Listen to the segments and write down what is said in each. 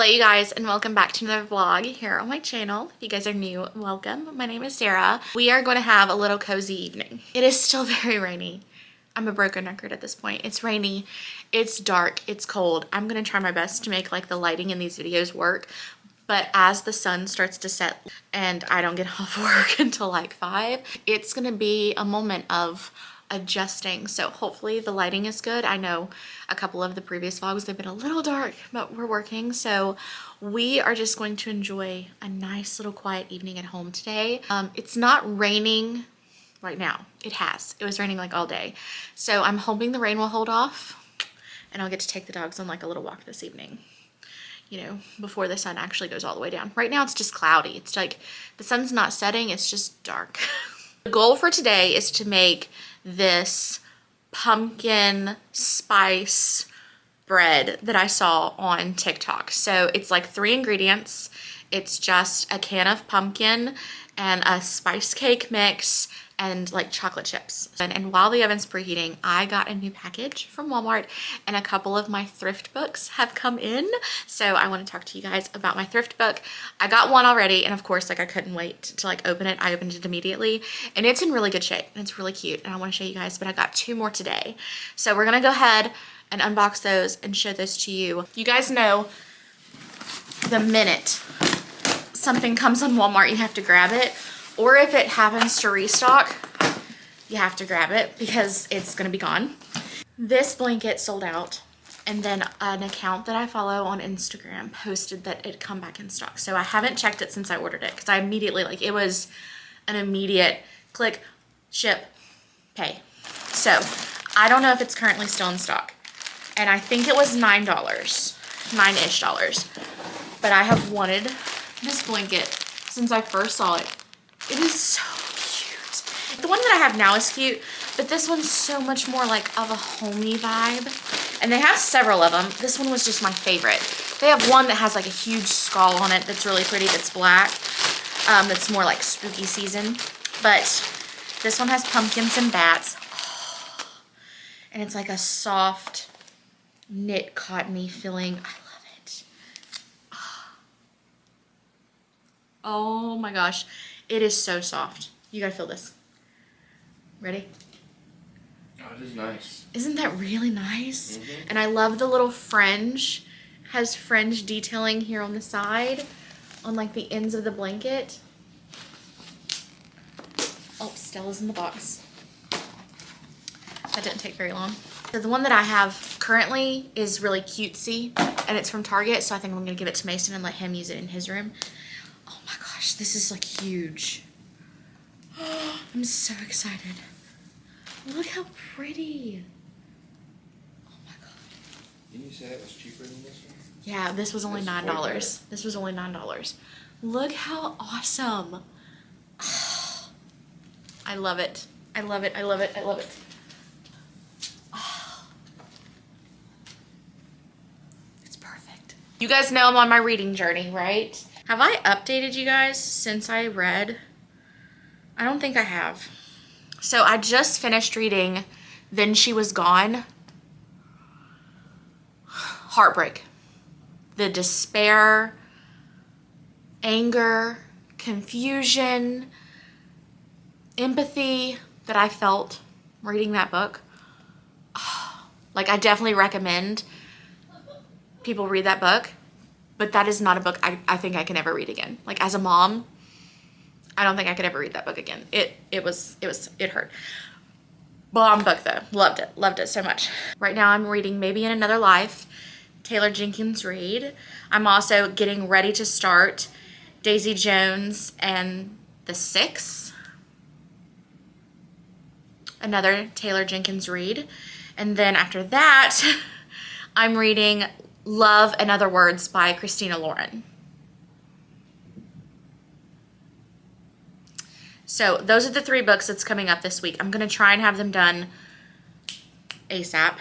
you guys, and welcome back to another vlog here on my channel. If you guys are new, welcome. My name is Sarah. We are going to have a little cozy evening. It is still very rainy. I'm a broken record at this point. It's rainy, it's dark, it's cold. I'm gonna try my best to make like the lighting in these videos work, but as the sun starts to set and I don't get off work until like 5, it's gonna be a moment of adjusting. So hopefully the lighting is good. I know a couple of the previous vlogs, they've been a little dark, but we're working. So we are just going to enjoy a nice little quiet evening at home today. It's not raining right now. It was raining like all day. So I'm hoping the rain will hold off and I'll get to take the dogs on like a little walk this evening, you know, before the sun actually goes all the way down. Right now it's just cloudy. It's like the sun's not setting, it's just dark. The goal for today is to make this pumpkin spice bread that I saw on TikTok. So it's like 3 ingredients. It's just a can of pumpkin and a spice cake mix and like chocolate chips. And while the oven's preheating, I got a new package from Walmart and a couple of my thrift books have come in. So I want to talk to you guys about my thrift book. I got one already, and of course, like I couldn't wait to like open it. I opened it immediately and it's in really good shape and it's really cute and I want to show you guys, but I got 2 more today. So we're gonna go ahead and unbox those and show those to you. You guys know the minute something comes on Walmart, you have to grab it. Or if it happens to restock, you have to grab it because it's gonna be gone. This blanket sold out, and then an account that I follow on Instagram posted that it'd come back in stock. So I haven't checked it since I ordered it because I immediately, like, it was an immediate click, ship, pay. So I don't know if it's currently still in stock. And I think it was $9, $9-ish dollars. But I have wanted this blanket since I first saw it. It is so cute. The one that I have now is cute, but this one's so much more like of a homey vibe. And they have several of them. This one was just my favorite. They have one that has like a huge skull on it that's really pretty, that's black. That's more like spooky season. But this one has pumpkins and bats. And it's like a soft knit cottony feeling. I love it. Oh my gosh. It is so soft. You gotta feel this. Ready? Oh, it is nice. Isn't that really nice? Mm-hmm. And I love the little fringe. Has fringe detailing here on the side, on like the ends of the blanket. Oh, Stella's in the box. That didn't take very long. So the one that I have currently is really cutesy, and it's from Target, so I think I'm gonna give it to Mason and let him use it in his room. Oh my gosh, this is like huge. I'm so excited. Look how pretty. Oh my god. Didn't you say that was cheaper than this one? Yeah, this was only $9. This was only $9. Look how awesome. I love it. I love it. I love it. I love it. It's perfect. You guys know I'm on my reading journey, right? Have I updated you guys since I read? I don't think I have. So I just finished reading Then She Was Gone. Heartbreak. The despair, anger, confusion, empathy that I felt reading that book. Like, I definitely recommend people read that book. But that is not a book I think I can ever read again. Like, as a mom, I don't think I could ever read that book again. It hurt. Bomb book though. Loved it so much. Right now I'm reading Maybe in Another Life, Taylor Jenkins Reid. I'm also getting ready to start Daisy Jones and the Six. Another Taylor Jenkins Reid. And then after that, I'm reading Love and Other Words by Christina Lauren. So those are the 3 books that's coming up this week. I'm going to try and have them done ASAP.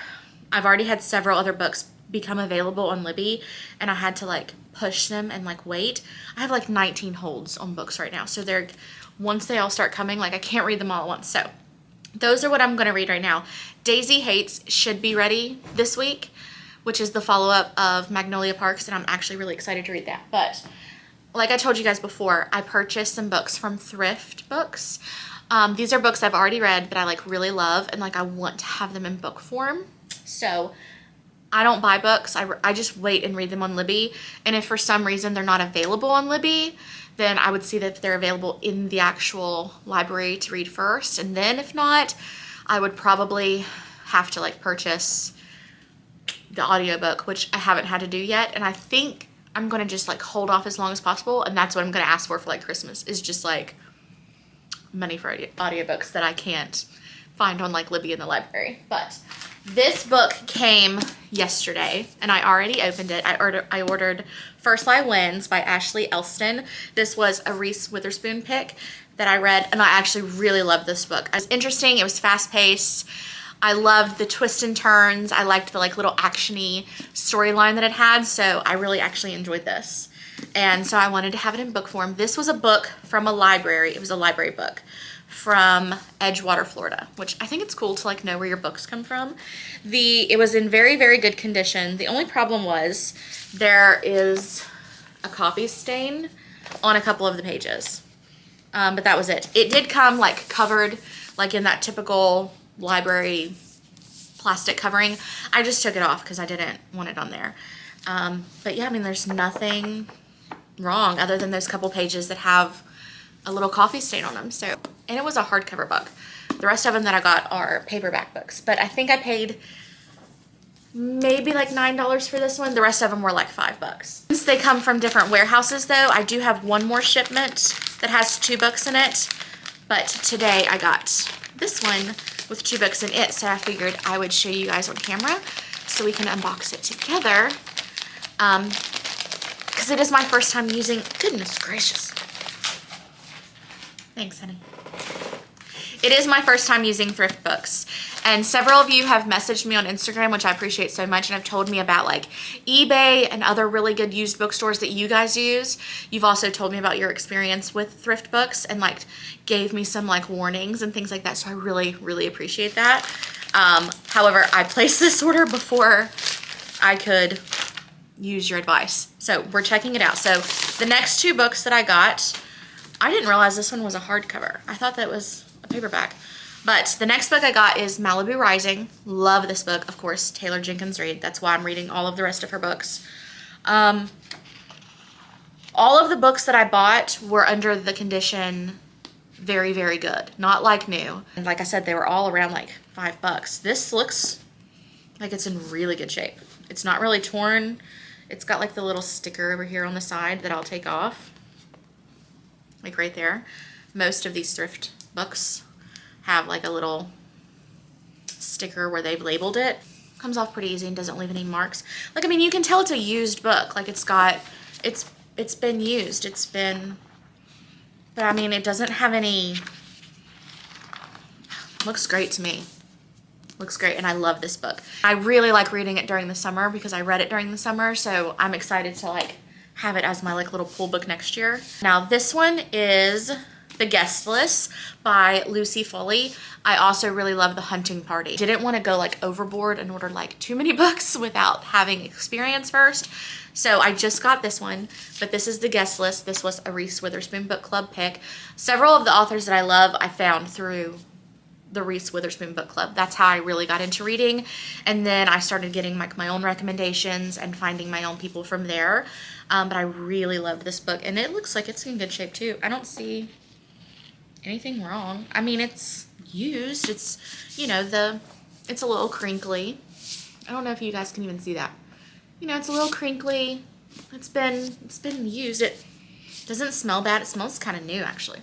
I've already had several other books become available on Libby, and I had to like push them and like wait. I have like 19 holds on books right now. So once they all start coming, like I can't read them all at once. So those are what I'm going to read right now. Daisy Hates should be ready this week. which is the follow-up of Magnolia Parks, and I'm actually really excited to read that. But like I told you guys before, I purchased some books from thriftbooks. These are books I've already read that I like really love, and like I want to have them in book form. So I don't buy books. I just wait and read them on Libby. And if for some reason they're not available on Libby, then I would see that if they're available in the actual library to read first. And then if not, I would probably have to like purchase the audiobook, which I haven't had to do yet. And I think I'm going to just like hold off as long as possible. And that's what I'm going to ask for like Christmas, is just like money for audiobooks that I can't find on like Libby in the library. But this book came yesterday and I already opened it. I ordered First Lie Wins by Ashley Elston. This was a Reese Witherspoon pick that I read, and I actually really loved this book. It was interesting. It was fast paced. I loved the twists and turns. I liked the like little actiony storyline that it had. So I really actually enjoyed this. And so I wanted to have it in book form. This was a book from a library. It was a library book from Edgewater, Florida, which I think it's cool to like know where your books come from. It was in very, very good condition. The only problem was there is a coffee stain on a couple of the pages. But that was it. It did come like covered, like in that typical library plastic covering. I just took it off because I didn't want it on there. But yeah, I mean, there's nothing wrong other than those couple pages that have a little coffee stain on them. So, and it was a hardcover book. The rest of them that I got are paperback books, but I think I paid maybe like $9 for this one. The rest of them were like $5. Since they come from different warehouses though, I do have one more shipment that has 2 books in it, but today I got this one with 2 books in it, so I figured I would show you guys on camera so we can unbox it together. Because it is my first time using, goodness gracious. Thanks, honey. It is my first time using thrift books, and several of you have messaged me on Instagram, which I appreciate so much, and have told me about like eBay and other really good used bookstores that you guys use. You've also told me about your experience with thrift books and like gave me some like warnings and things like that, so I really, really appreciate that. However, I placed this order before I could use your advice, so we're checking it out. So the next 2 books that I got, I didn't realize this one was a hardcover. I thought that was a paperback. But the next book I got is Malibu Rising. Love this book. Of course, Taylor Jenkins Reid. That's why I'm reading all of the rest of her books. All of the books that I bought were under the condition very, very good. Not like new. And like I said, they were all around like $5. This looks like it's in really good shape. It's not really torn. It's got like the little sticker over here on the side that I'll take off. Like right there. Most of these thrift books have like a little sticker where they've labeled it. Comes off pretty easy and doesn't leave any marks. Like, I mean, you can tell it's a used book. Like it's been used. But I mean, it doesn't have any, looks great to me. Looks great, and I love this book. I really like reading it during the summer because I read it during the summer, so I'm excited to like have it as my like little pool book next year. Now this one is The Guest List by Lucy Foley. I also really love The Hunting Party. Didn't want to go like overboard and order like too many books without having experience first. So I just got this one, but this is The Guest List. This was a Reese Witherspoon book club pick. Several of the authors that I love I found through the Reese Witherspoon book club. That's how I really got into reading. And then I started getting like my own recommendations and finding my own people from there. But I really loved this book, and it looks like it's in good shape too. I don't see anything wrong. I mean, it's used. It's, you know, it's a little crinkly. I don't know if you guys can even see that. You know, it's a little crinkly. It's been used. It doesn't smell bad. It smells kind of new, actually.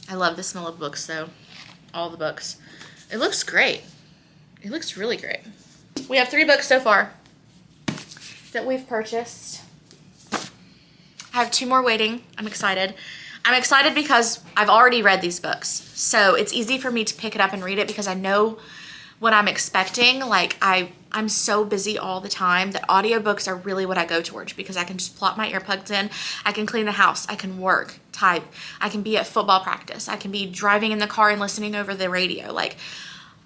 I love the smell of books, though. All the books. It looks great. It looks really great. We have 3 books so far that we've purchased. I have 2 more waiting. I'm excited. I'm excited because I've already read these books. So it's easy for me to pick it up and read it because I know what I'm expecting. Like I'm so busy all the time that audiobooks are really what I go towards because I can just plop my earplugs in. I can clean the house. I can work, type. I can be at football practice. I can be driving in the car and listening over the radio. Like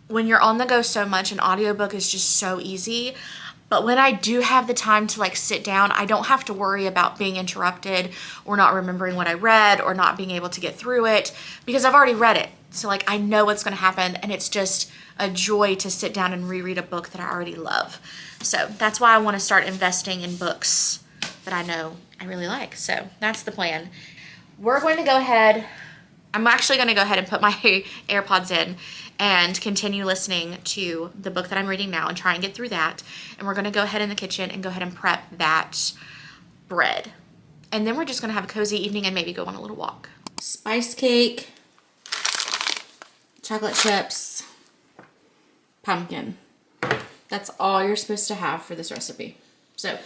when you're on the go so much, an audiobook is just so easy. But when I do have the time to like sit down, I don't have to worry about being interrupted or not remembering what I read or not being able to get through it because I've already read it. So like I know what's going to happen, and it's just a joy to sit down and reread a book that I already love. So that's why I want to start investing in books that I know I really like. So that's the plan. We're going to go ahead. I'm actually going to go ahead and put my AirPods in and continue listening to the book that I'm reading now and try and get through that. And we're going to go ahead in the kitchen and go ahead and prep that bread. And then we're just going to have a cozy evening and maybe go on a little walk. Spice cake, chocolate chips, pumpkin. That's all you're supposed to have for this recipe. So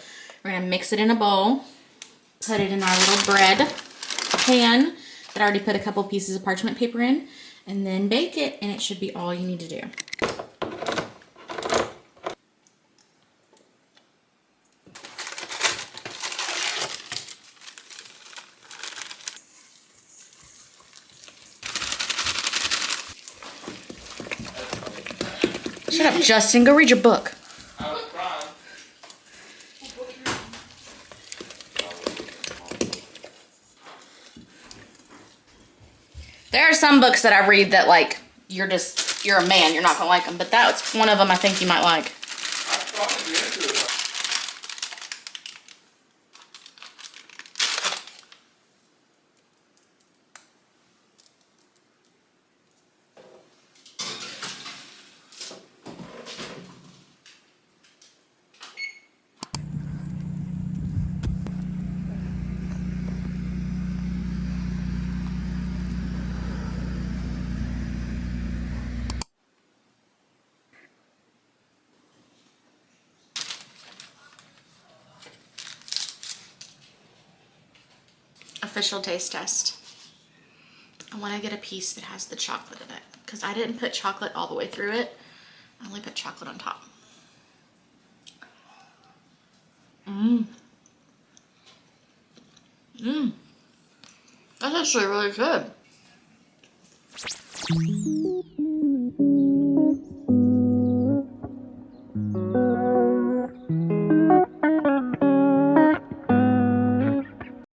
we're going to mix it in a bowl, put it in our little bread pan that I already put a couple pieces of parchment paper in, and then bake it, and it should be all you need to do. Shut up, Justin. Go read your book. I was trying. There are some books that I read that, like, you're a man, you're not gonna like them, but that's one of them I think you might like. I probably get into it. Official taste test. I want to get a piece that has the chocolate in it because I didn't put chocolate all the way through it. I only put chocolate on top. That's actually really good.